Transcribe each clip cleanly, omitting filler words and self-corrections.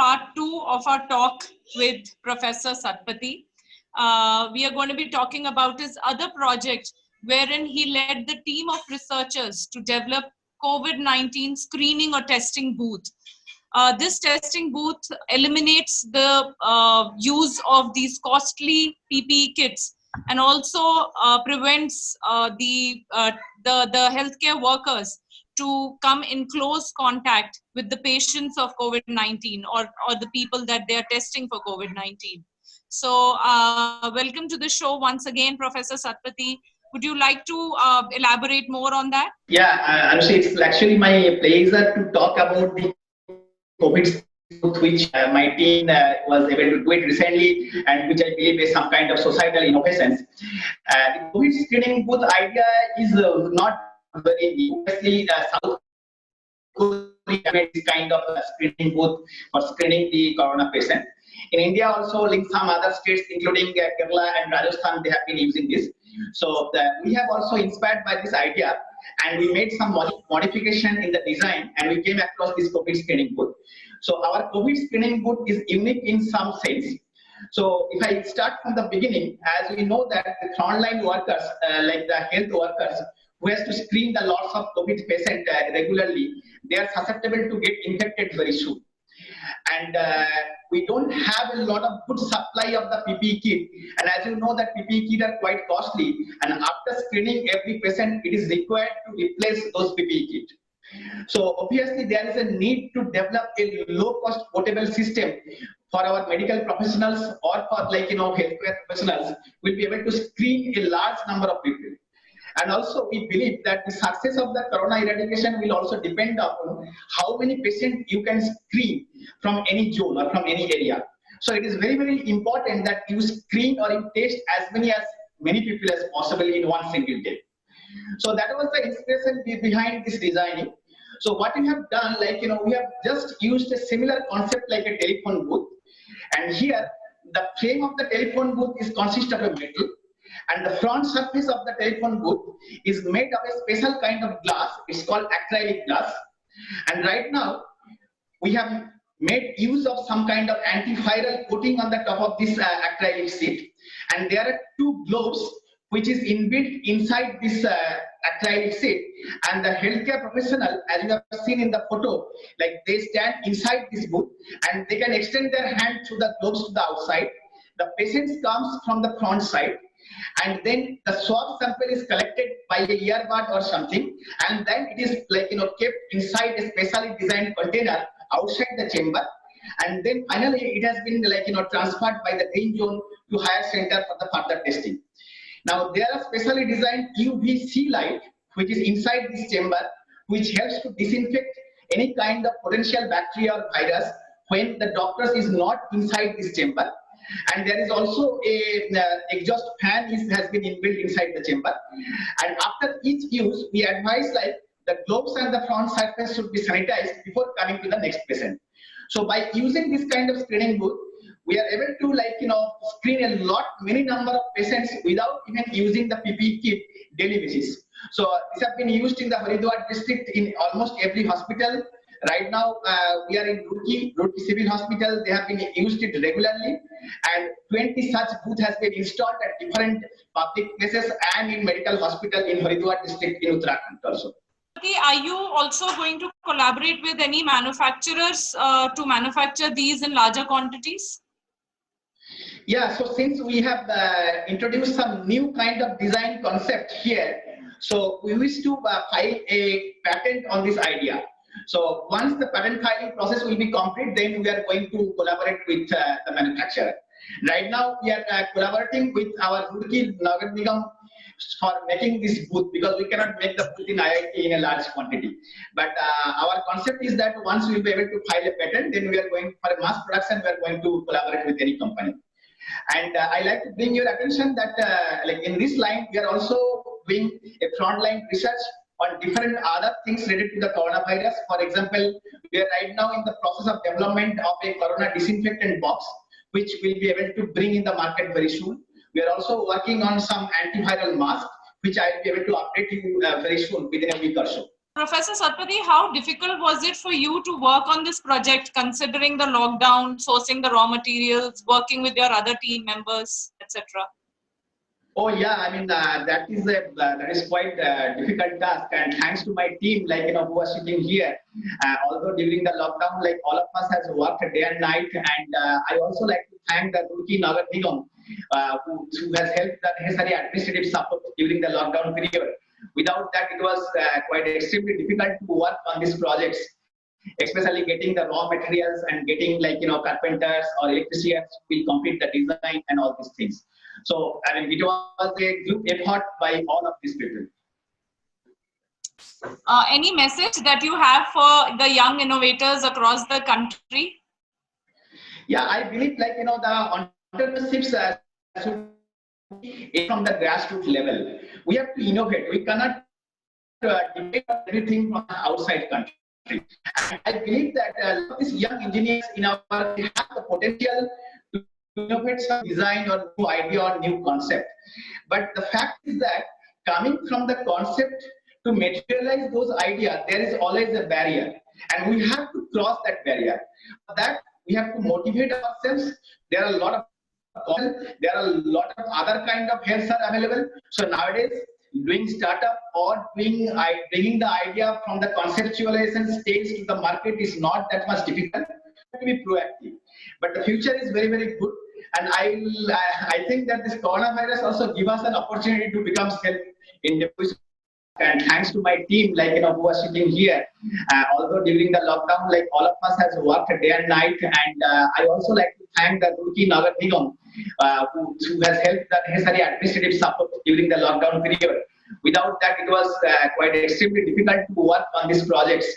part 2 of our talk with Professor Satpathy. We are going to be talking about his other project, wherein he led the team of researchers to develop COVID-19 screening or testing booth. This testing booth eliminates the use of these costly PPE kits and also prevents the healthcare workers to come in close contact with the patients of COVID-19 or the people that they are testing for COVID-19. So welcome to the show once again, Professor Satpathy. Would you like to elaborate more on that? Yeah, Anushi, it's actually my pleasure to talk about the COVID booth, which my team was able to do it recently, and which I believe is some kind of societal innovations. The COVID screening booth idea is not very new. Obviously, South Korea made this kind of screening booth for screening the corona patient. In India, also, in some other states, including Kerala and Rajasthan, they have been using this. So we have also inspired by this idea, and we made some modification in the design, and we came across this COVID screening booth. So our COVID screening booth is unique in some sense. So if I start from the beginning, as we know that the frontline workers, like the health workers, who has to screen the lots of COVID patients regularly, they are susceptible to get infected very soon. And we don't have a lot of good supply of the PPE kit. And as you know that PPE kit are quite costly. And after screening every patient, it is required to replace those PPE kit. So obviously there is a need to develop a low-cost portable system for our medical professionals or for healthcare professionals will be able to screen a large number of people. And also we believe that the success of the corona eradication will also depend upon how many patients you can screen from any zone or from any area. So it is very, very important that you screen or you test as many people as possible in one single day. So that was the inspiration behind this designing. So what we have done, we have just used a similar concept like a telephone booth. And here, the frame of the telephone booth consists of a metal, and the front surface of the telephone booth is made of a special kind of glass. It's called acrylic glass. And right now, we have made use of some kind of antiviral coating on the top of this acrylic sheet. And there are two gloves which is inbuilt inside this acrylic sheet, and the healthcare professional, as you have seen in the photo, they stand inside this booth and they can extend their hand through the gloves to the outside. The patient comes from the front side, and then the swab sample is collected by a earbud or something, and then it is kept inside a specially designed container outside the chamber, and then finally it has been transferred by the green zone to higher center for the further testing. Now there are specially designed UVC light which is inside this chamber, which helps to disinfect any kind of potential bacteria or virus when the doctor is not inside this chamber. And there is also a exhaust fan has been inbuilt inside the chamber. And after each use, we advise the gloves and the front surface should be sanitized before coming to the next patient. So by using this kind of screening booth, we are able to screen many number of patients without even using the PPE kit daily basis. So these have been used in the Haridwar district in almost every hospital. Right now, we are in Roorkee Civil Hospital. They have been used it regularly, and 20 such booths has been installed at different public places and in medical hospital in Haridwar district in Uttarakhand also. Are you also going to collaborate with any manufacturers to manufacture these in larger quantities? Yeah, so since we have introduced some new kind of design concept here, so we wish to file a patent on this idea. So once the patent filing process will be complete, then we are going to collaborate with the manufacturer. Right now, we are collaborating with our Roorkee Nagar Nigam for making this booth, because we cannot make the booth in IIT in a large quantity. But our concept is that once we will be able to file a patent, then we are going for a mass production, we are going to collaborate with any company. And I like to bring your attention that in this line, we are also doing a frontline research on different other things related to the coronavirus. For example, we are right now in the process of development of a corona disinfectant box, which we'll be able to bring in the market very soon. We are also working on some antiviral mask, which I will be able to update you very soon, within a week or so. Professor Satpathy, how difficult was it for you to work on this project, considering the lockdown, sourcing the raw materials, working with your other team members, etc.? Oh yeah, I mean that is quite a difficult task, and thanks to my team, like who are sitting here. Although during the lockdown, like all of us has worked day and night, and I also like to thank the Roorkee Nagar Nigam, who has helped the necessary administrative support during the lockdown period. Without that, it was quite extremely difficult to work on these projects, especially getting the raw materials and getting carpenters or electricians who will complete the design and all these things. So I mean, it was a group effort by all of these people. Any message that you have for the young innovators across the country? Yeah, I believe the entrepreneurships should be from the grassroots level. We have to innovate. We cannot depend on everything from outside country. And I believe that a lot of these young engineers in our country have the potential to innovate some design or new idea or new concept. But the fact is that coming from the concept to materialize those ideas, there is always a barrier, and we have to cross that barrier. For that, we have to motivate ourselves. There are a lot of other kind of helps are available. So nowadays, doing startup or bringing the idea from the conceptualization stage to the market is not that much difficult. To be proactive, but the future is very, very good, and I think that this coronavirus also give us an opportunity to become self-independent. And thanks to my team, who are sitting here. Although during the lockdown, like all of us has worked day and night, and I also like to thank the Roorkee Nagar Nigam, who has helped the necessary administrative support during the lockdown period. Without that, it was quite extremely difficult to work on these projects,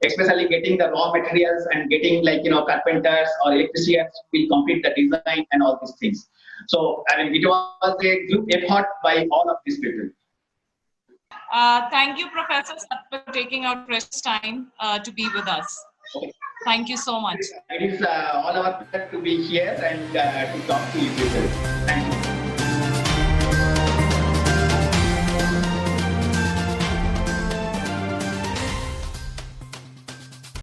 especially getting the raw materials and getting carpenters or electricians who will complete the design and all these things. So I mean, it was a group effort by all of these people. Thank you, Professor Satpathy, for taking out precious time to be with us. Okay. Thank you so much. It is all our pleasure to be here and to talk to you people. Thank you.